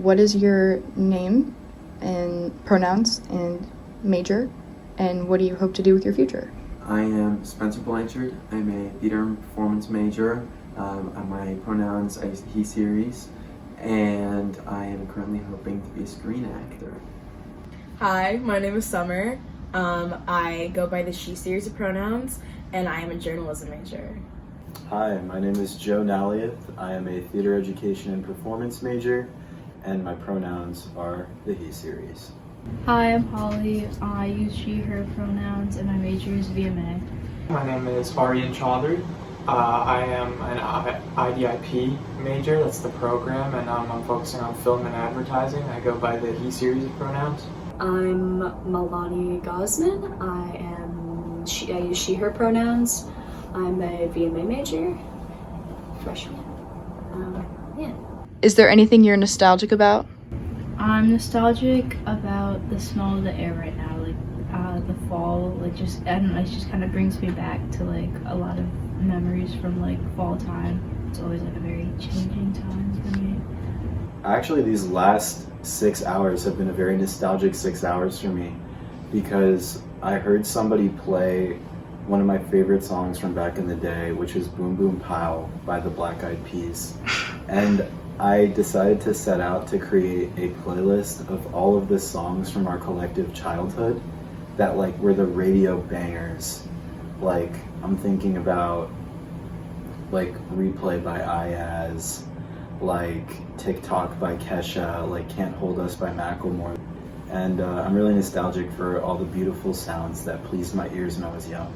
what is your name and pronouns and major, and what do you hope to do with your future? I am Spencer Blanchard. I'm a theater and performance major. My pronouns are he series, and I am currently hoping to be a screen actor. Hi, my name is Summer. I go by the she series of pronouns, and I am a journalism major. Hi, my name is Joe Naliath. I am a theater education and performance major, and my pronouns are the he series. Hi, I'm Holly. I use she, her pronouns, and my major is VMA. My name is Aryan Chaudhry. I am an IDIP major, that's the program, and I'm focusing on film and advertising. I go by the he series of pronouns. I'm Malani Gosman. I use she, her pronouns. I'm a VMA major, freshman. Yeah. Is there anything you're nostalgic about? I'm nostalgic about the smell of the air right now, like the fall. Like just I don't know, it just kind of brings me back to like a lot of memories from like fall time. It's always like a very changing time for me. Actually, these last 6 hours have been a very nostalgic 6 hours for me because I heard somebody play one of my favorite songs from back in the day, which is Boom Boom Pow by the Black Eyed Peas. And I decided to set out to create a playlist of all of the songs from our collective childhood that like were the radio bangers. Like I'm thinking about like Replay by Iyaz, like TikTok by Kesha, like Can't Hold Us by Macklemore. And I'm really nostalgic for all the beautiful sounds that pleased my ears when I was young.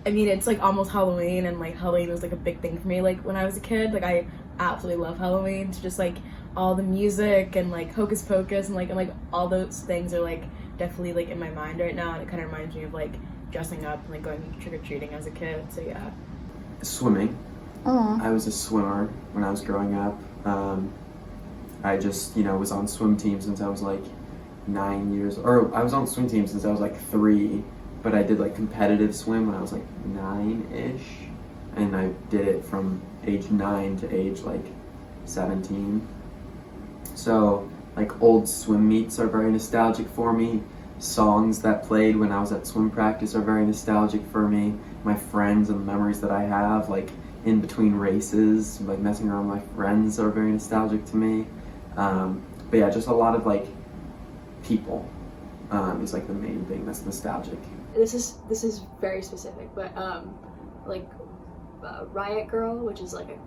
I mean, it's like almost Halloween, and like Halloween was like a big thing for me. Like when I was a kid, like I absolutely love Halloween. So just like all the music and like Hocus Pocus and like all those things are like definitely like in my mind right now, and it kind of reminds me of like dressing up and like going trick or treating as a kid. So yeah. Swimming. Aw. I was a swimmer when I was growing up. I just, was on swim team since I was like 9 years, or I was on swim team since I was like 3, but I did like competitive swim when I was like 9-ish, and I did it from age 9 to age like 17. So like old swim meets are very nostalgic for me. Songs that played when I was at swim practice are very nostalgic for me. My friends and memories that I have like in between races, like messing around with my friends are very nostalgic to me. But yeah, just a lot of like people is like the main thing that's nostalgic. This is very specific, but Riot Girl, which is like a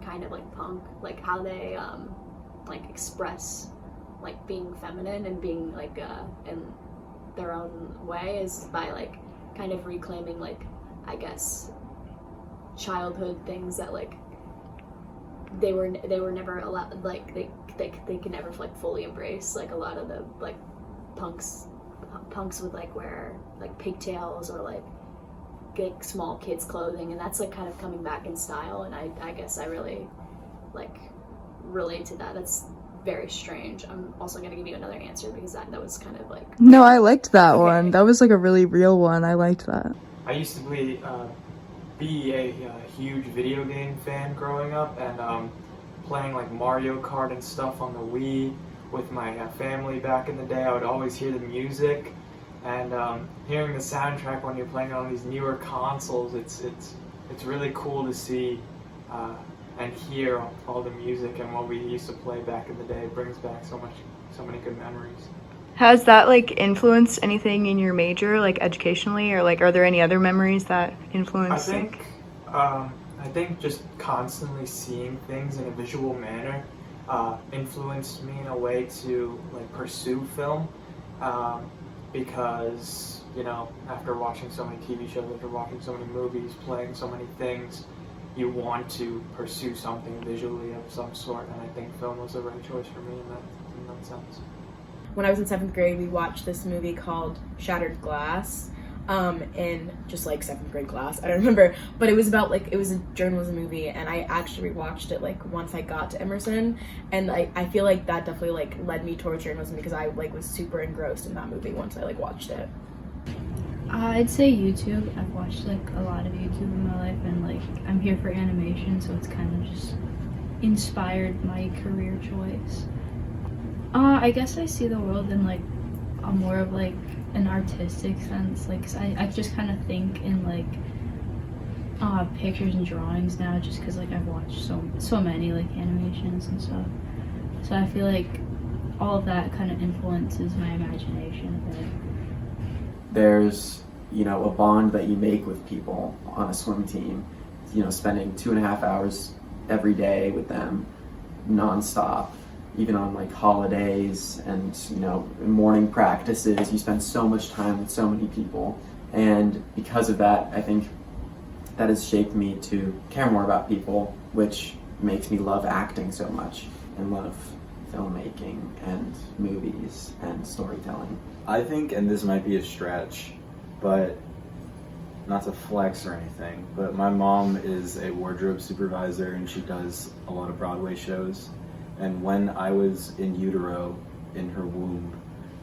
kind of like punk, like how they like express like being feminine and being like in their own way is by like kind of reclaiming like I guess childhood things that like they were never allowed, like they could never like fully embrace. Like a lot of the like punks would like wear like pigtails or like small kids clothing, and that's like kind of coming back in style, and I guess I really like relate to that. That's very strange. I'm also gonna give you another answer because that was kind of like No, I liked that one. That was like a really real one. I liked that. I used to be a huge video game fan growing up, and playing like Mario Kart and stuff on the Wii with my family back in the day. I would always hear the music, and hearing the soundtrack when you're playing it on these newer consoles, it's really cool to see and hear all the music and what we used to play back in the day. It brings back so many good memories. Has that like influenced anything in your major, like educationally, or like are there any other memories that influence? I think just constantly seeing things in a visual manner influenced me in a way to like pursue film, because after watching so many TV shows, after watching so many movies, playing so many things, you want to pursue something visually of some sort, and I think film was the right choice for me in that sense. When I was in 7th grade, we watched this movie called Shattered Glass in just like 7th grade class. I don't remember, but it was about like, it was a journalism movie, and I actually rewatched it like once I got to Emerson, and I feel like that definitely like led me towards journalism because I like was super engrossed in that movie once I like watched it. I'd say YouTube. I've watched like a lot of YouTube in my life, and like I'm here for animation, so it's kind of just inspired my career choice. I guess I see the world in like a more of like an artistic sense. Like 'cause I just kind of think in like pictures and drawings now, just because like I've watched so many like animations and stuff. So I feel like all of that kind of influences my imagination a bit. There's, you know, a bond that you make with people on a swim team, you know, spending 2.5 hours every day with them nonstop, even on like holidays and, you know, morning practices. You spend so much time with so many people, and because of that, I think that has shaped me to care more about people, which makes me love acting so much and love filmmaking and movies and storytelling. I think, and this might be a stretch, but not to flex or anything, but my mom is a wardrobe supervisor and she does a lot of Broadway shows. And when I was in utero, in her womb,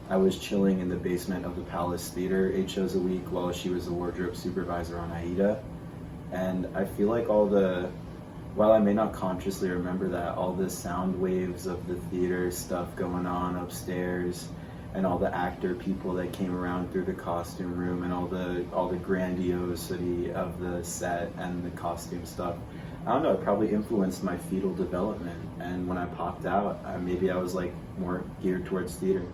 I was chilling in the basement of the Palace Theater 8 shows a week while she was the wardrobe supervisor on Aida. And I feel like while I may not consciously remember that, all the sound waves of the theater stuff going on upstairs, and all the actor people that came around through the costume room, and all the grandiosity of the set and the costume stuff, I don't know, it probably influenced my fetal development. And when I popped out, maybe I was like more geared towards theater.